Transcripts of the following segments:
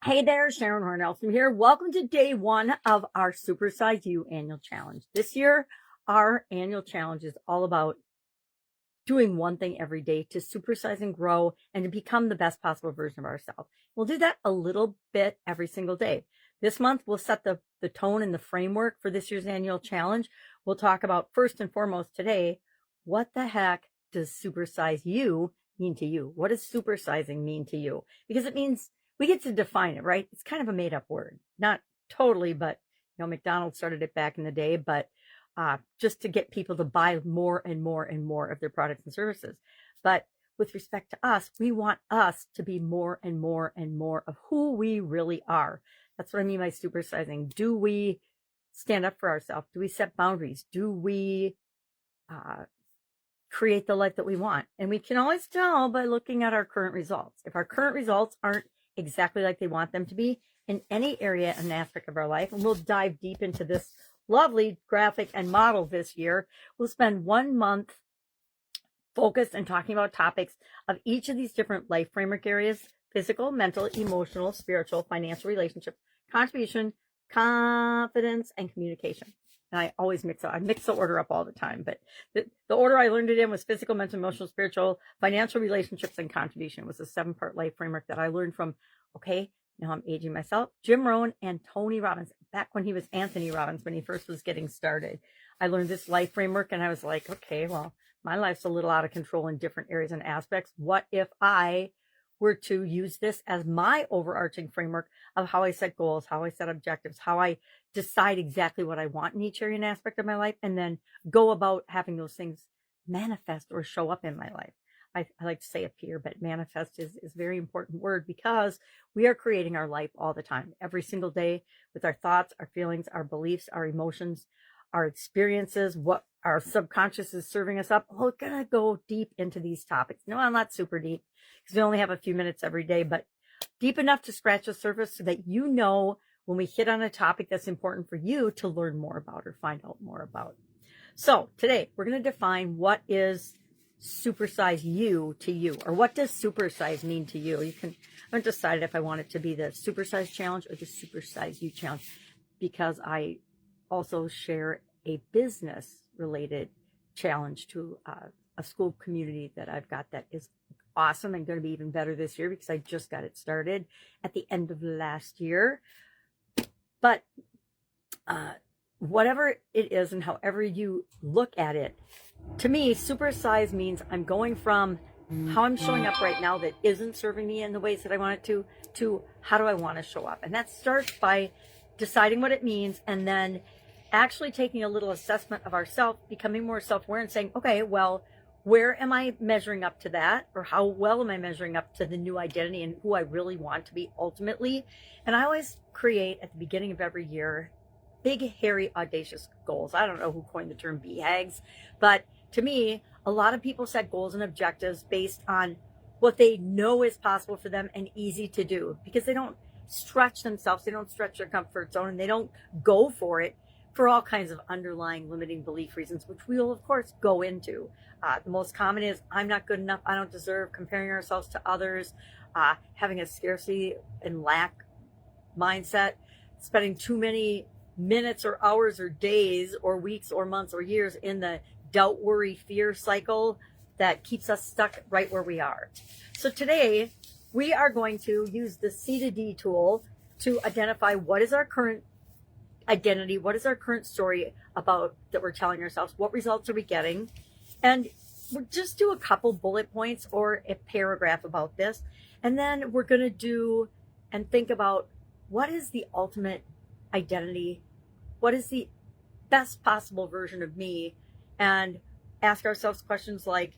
Hey there, Sharon Horne-Ellstrom here. Welcome to day one of our Supersize You annual challenge. This year, our annual challenge is all about doing one thing every day to supersize and grow and to become the best possible version of ourselves. We'll do that a little bit every single day. This month, we'll set the tone and the framework for this year's annual challenge. We'll talk about, first and foremost today, what the heck does supersize you mean to you? What does supersizing mean to you? Because it means we get to define it, right? It's kind of a made up word. Not totally, but McDonald's started it back in the day, but just to get people to buy more and more and more of their products and services. But with respect to us, we want us to be more and more and more of who we really are. That's what I mean by supersizing. Do we stand up for ourselves? Do we set boundaries? Do we create the life that we want? And we can always tell by looking at our current results. If our current results aren't exactly like they want them to be in any area and aspect of our life, and we'll dive deep into this lovely graphic and model this year. We'll spend 1 month focused and talking about topics of each of these different life framework areas: physical, mental, emotional, spiritual, financial, relationships, contribution, confidence, and communication. And I always mix the order up all the time, but the order I learned it in was physical, mental, emotional, spiritual, financial, relationships, and contribution. It was a 7-part life framework that I learned from, now I'm aging myself, Jim Rohn and Tony Robbins, back when he was Anthony Robbins, when he first was getting started. I learned this life framework and I was like, okay, well, my life's a little out of control in different areas and aspects. What if I were to use this as my overarching framework of how I set goals, how I set objectives, how I decide exactly what I want in each area and aspect of my life, and then go about having those things manifest or show up in my life. I like to say appear, but manifest is a very important word, because we are creating our life all the time, every single day, with our thoughts, our feelings, our beliefs, our emotions, our experiences, what our subconscious is serving us up. We're going to go deep into these topics. No, I'm not super deep because we only have a few minutes every day, but deep enough to scratch the surface so that when we hit on a topic that's important for you to learn more about or find out more about. So today we're going to define what is supersize you to you, or what does supersize mean to you. I haven't decided if I want it to be the supersize challenge or the supersize you challenge, because I also share a business related challenge to a school community that I've got that is awesome and going to be even better this year, because I just got it started at the end of last year. But whatever it is and however you look at it, to me, supersize means I'm going from how I'm showing up right now that isn't serving me in the ways that I want it to how do I want to show up. And that starts by deciding what it means, and then actually taking a little assessment of ourselves, becoming more self-aware and saying, okay, well, where am I measuring up to that? Or how well am I measuring up to the new identity and who I really want to be ultimately? And I always create at the beginning of every year big, hairy, audacious goals. I don't know who coined the term BHAGs, but to me, a lot of people set goals and objectives based on what they know is possible for them and easy to do, because they don't stretch themselves, they don't stretch their comfort zone, and they don't go for it for all kinds of underlying limiting belief reasons, which we will, of course, go into. The most common is, I'm not good enough, I don't deserve, comparing ourselves to others, having a scarcity and lack mindset, spending too many minutes or hours or days or weeks or months or years in the doubt, worry, fear cycle that keeps us stuck right where we are. So today we are going to use the C to D tool to identify what is our current identity, what is our current story about that we're telling ourselves, what results are we getting, and we'll just do a couple bullet points or a paragraph about this, and then we're going to do and think about what is the ultimate identity, what is the best possible version of me, and ask ourselves questions like,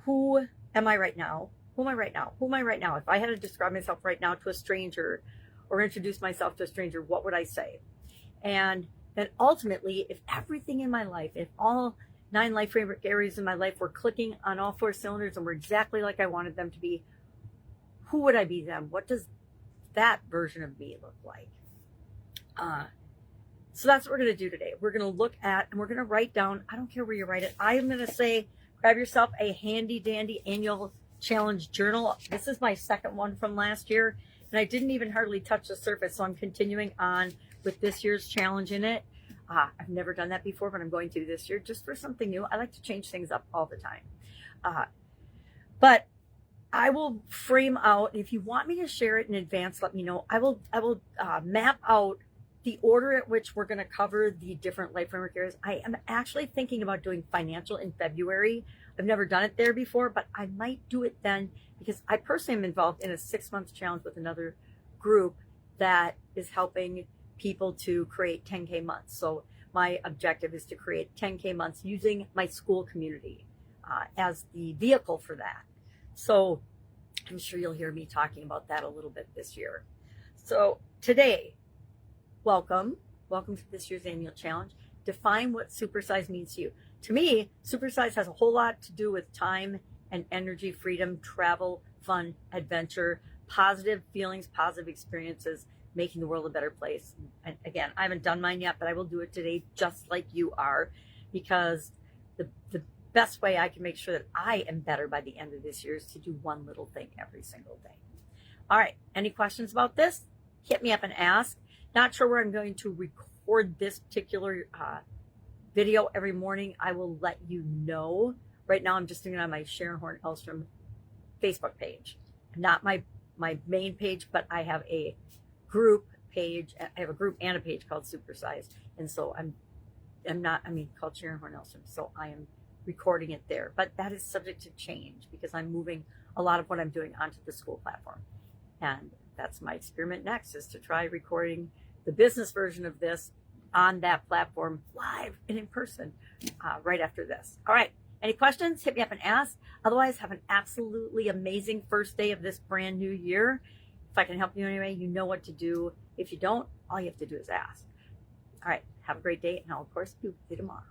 who am I right now? Who am I right now? Who am I right now? If I had to describe myself right now to a stranger or introduce myself to a stranger, what would I say? And then ultimately, if everything in my life, if all 9 life framework areas in my life were clicking on all 4 cylinders and were exactly like I wanted them to be, who would I be then? What does that version of me look like? So that's what we're going to do today. We're going to look at, and we're going to write down, I don't care where you write it. I am going to say, grab yourself a handy dandy annual challenge journal. This is my second one from last year, and I didn't even hardly touch the surface, so I'm continuing on with this year's challenge in it. I've never done that before, but I'm going to this year just for something new. I like to change things up all the time. But I will frame out, if you want me to share it in advance, let me know. I will map out the order at which we're going to cover the different life framework areas. I am actually thinking about doing financial in February. I've never done it there before, but I might do it then because I personally am involved in a 6-month challenge with another group that is helping people to create 10K months. So my objective is to create 10K months using my school community as the vehicle for that. So I'm sure you'll hear me talking about that a little bit this year. So today, welcome to this year's annual challenge. Define what SUPERSIZE means to you. To me, SUPERSIZE has a whole lot to do with time and energy, freedom, travel, fun, adventure, positive feelings, positive experiences, making the world a better place. And again, I haven't done mine yet, but I will do it today just like you are, because the best way I can make sure that I am better by the end of this year is to do one little thing every single day. All right, any questions about this? Hit me up and ask. Not sure where I'm going to record this particular video every morning. I will let you know. Right now I'm just doing it on my Sharon Horne-Ellstrom Facebook page. Not my main page, but I have a group page. I have a group and a page called SUPERSIZE. And so called Sharon Horne-Ellstrom. So I am recording it there. But that is subject to change because I'm moving a lot of what I'm doing onto the school platform. And that's my experiment next, is to try recording the business version of this on that platform live and in person right after this. All right. Any questions? Hit me up and ask. Otherwise, have an absolutely amazing first day of this brand new year. If I can help you anyway, you know what to do. If you don't, all you have to do is ask. All right. Have a great day, and I'll, of course, be with you tomorrow.